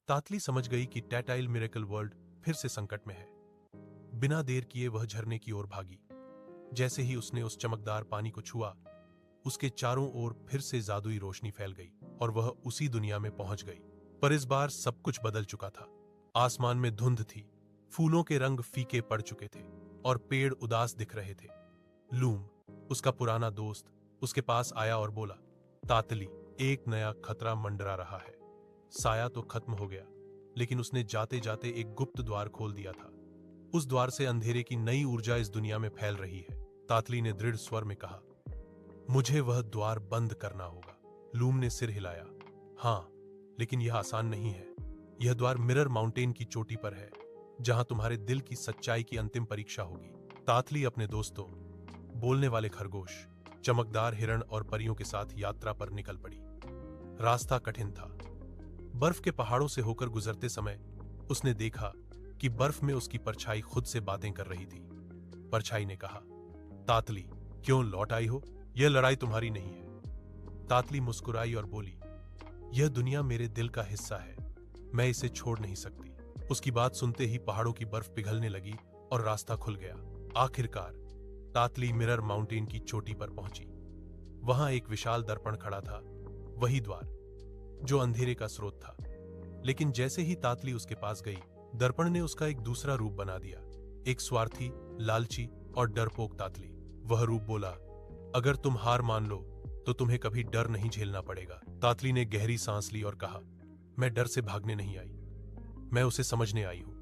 तातली समझ गई कि टैटाइल मिरेकल वर्ल्ड फिर से संकट में है। बिना देर किए वह झरने की ओर भागी। जैसे ही उसने उस चमकदार पानी को छुआ, उसके चारों ओर फिर से जादुई रोशनी फैल गई और वह उसी दुनिया में पहुंच गई। पर इस बार सब कुछ बदल चुका था। आसमान में धुंध थी, फूलों के रंग फीके पड़ चुके थे और पेड़ उदास दिख रहे थे। लूम, उसका पुराना दोस्त, उसके पास आया और बोला, तातली, एक नया खतरा मंडरा रहा है। साया तो खत्म हो गया, लेकिन उसने जाते जाते एक गुप्त द्वार खोल दिया था। उस द्वार से अंधेरे की नई ऊर्जा इस दुनिया में फैल रही है। तातली ने दृढ़ स्वर में कहा, मुझे वह द्वार बंद करना होगा। लूम ने सिर हिलाया, हाँ, लेकिन यह आसान नहीं है। यह द्वार मिरर माउंटेन की चोटी पर है, जहां तुम्हारे दिल की सच्चाई की अंतिम परीक्षा होगी। तातली अपने दोस्तों, बोलने वाले खरगोश, चमकदार हिरण और परियों के साथ यात्रा पर निकल पड़ी। रास्ता कठिन था। बर्फ के पहाड़ों से होकर गुजरते समय उसने देखा कि बर्फ में उसकी परछाई खुद से बातें कर रही थी। परछाई ने कहा, तातली, क्यों लौट आई हो? यह लड़ाई तुम्हारी नहीं है। तातली मुस्कुराई और बोली, यह दुनिया मेरे दिल का हिस्सा है, मैं इसे छोड़ नहीं सकती। उसकी बात सुनते ही पहाड़ों की बर्फ पिघलने लगी और रास्ता खुल गया। आखिरकार तातली मिरर माउंटेन की चोटी पर पहुंची। वहां एक विशाल दर्पण खड़ा था, वही द्वार जो अंधेरे का स्रोत था। लेकिन जैसे ही तातली उसके पास गई, दर्पण ने उसका एक दूसरा रूप बना दिया, एक स्वार्थी, लालची और डरपोक तातली। वह रूप बोला, अगर तुम हार मान लो तो तुम्हें कभी डर नहीं झेलना पड़ेगा। तातली ने गहरी सांस ली और कहा, मैं डर से भागने नहीं आई, मैं उसे समझने आई हूं।